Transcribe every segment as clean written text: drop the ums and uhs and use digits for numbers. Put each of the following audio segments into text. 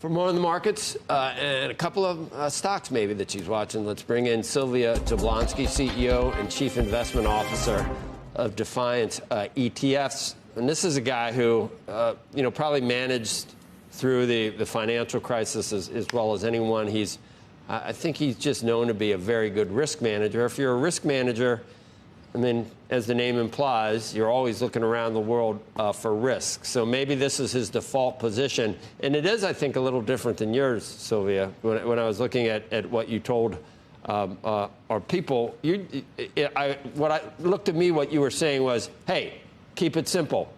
For more on the markets and a couple of stocks maybe that she's watching, let's bring in Sylvia Jablonski, CEO and Chief Investment Officer of Defiance ETFs. And this is a guy who, probably managed through the financial crisis as well as anyone. I think he's just known to be a very good risk manager. If you're a risk manager, I mean, as the name implies, you're always looking around the world for risk. So maybe this is his default position. And it is, I think, a little different than yours, Sylvia. When I was looking at what you told our people, what you were saying was, hey, keep it simple.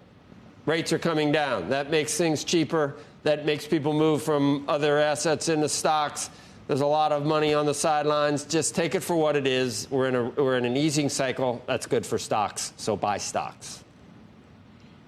Rates are coming down. That makes things cheaper. That makes people move from other assets into stocks. There's a lot of money on the sidelines. Just take it for what it is. We're in an easing cycle. That's good for stocks. So buy stocks.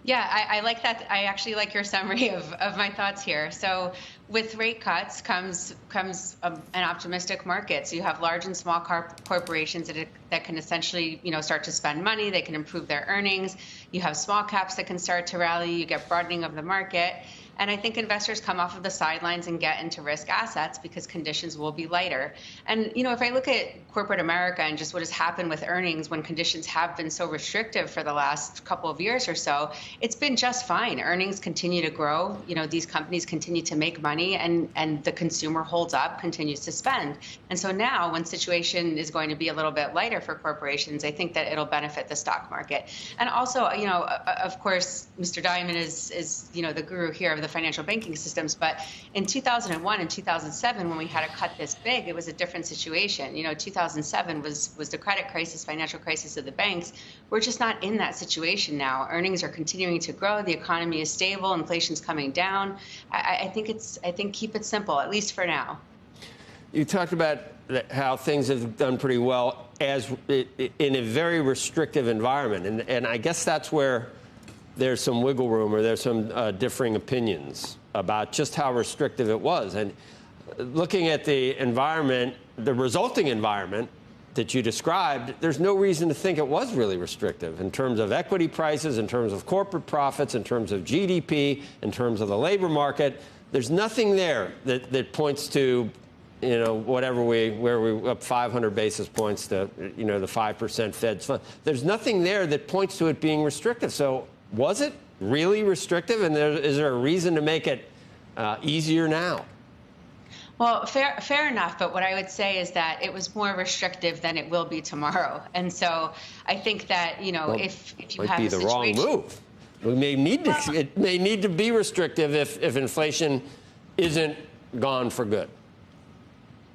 Yeah, I like that. I actually like your summary of my thoughts here. So with rate cuts comes an optimistic market. So you have large and small corporations that can essentially, start to spend money. They can improve their earnings. You have small caps that can start to rally. You get broadening of the market. And I think investors come off of the sidelines and get into risk assets because conditions will be lighter. And, if I look at corporate America and just what has happened with earnings when conditions have been so restrictive for the last couple of years or so, it's been just fine. Earnings continue to grow. These companies continue to make money and the consumer holds up, continues to spend. And so now when situation is going to be a little bit lighter for corporations, I think that it'll benefit the stock market. And also, of course, Mr. Diamond is the guru here of the financial banking systems. But in 2001 and 2007, when we had a cut this big, it was a different situation. 2007 was the credit crisis, financial crisis of the banks. We're just not in that situation now. Earnings are continuing to grow. The economy is stable. Inflation's coming down. I think keep it simple, at least for now. You talked about how things have done pretty well in a very restrictive environment. And I guess that's where there's some wiggle room or there's some differing opinions about just how restrictive it was. And looking at the environment, the resulting environment that you described, there's no reason to think it was really restrictive in terms of equity prices, in terms of corporate profits, in terms of GDP, in terms of the labor market. There's nothing there that points to, where we up 500 basis points to, the 5% Fed fund. There's nothing there that points to it being restrictive. So was it really restrictive? And is there a reason to make it easier now? Well, fair enough. But what I would say is that it was more restrictive than it will be tomorrow. And so I think that, if you have a situation, might be the wrong move. It may need to be restrictive if inflation isn't gone for good.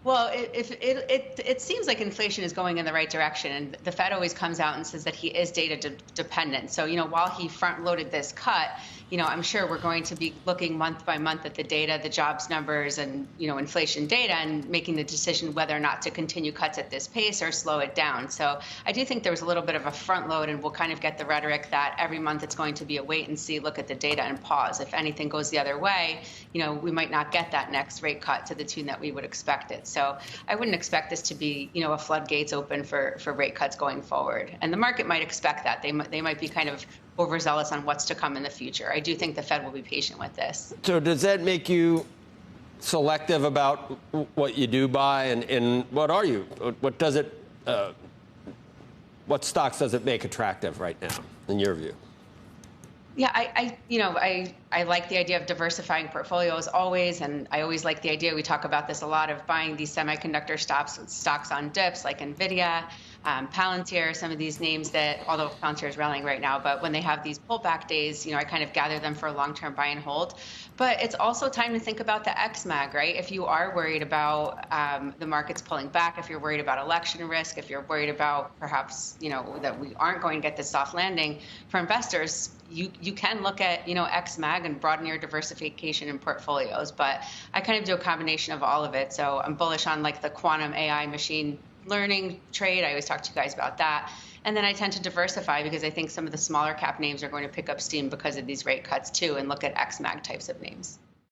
Well, it seems like inflation is going in the right direction, and the Fed always comes out and says that he is data dependent. So, while he front-loaded this cut, I'm sure we're going to be looking month by month at the data, the jobs numbers, and inflation data, and making the decision whether or not to continue cuts at this pace or slow it down. So, I do think there was a little bit of a front load, and we'll kind of get the rhetoric that every month it's going to be a wait and see, look at the data, and pause. If anything goes the other way, we might not get that next rate cut to the tune that we would expect it. So I wouldn't expect this to be, a floodgates open for rate cuts going forward. And the market might expect that. They might be kind of overzealous on what's to come in the future. I do think the Fed will be patient with this. So does that make you selective about what you do buy? And what are you? What does it? What stocks does it make attractive right now, in your view? Yeah, I like the idea of diversifying portfolios always, and I always like the idea, we talk about this a lot, of buying these semiconductor stocks on dips like NVIDIA, Palantir, some of these names that, although Palantir is rallying right now, but when they have these pullback days, I kind of gather them for a long-term buy and hold. But it's also time to think about the XMAG, right? If you are worried about the markets pulling back, if you're worried about election risk, if you're worried about perhaps, that we aren't going to get this soft landing, for investors, you can look at, XMAG and broaden your diversification in portfolios. But I kind of do a combination of all of it. So I'm bullish on like the quantum AI machine learning trade. I always talk to you guys about that. And then I tend to diversify because I think some of the smaller cap names are going to pick up steam because of these rate cuts too, and look at XMAG types of names.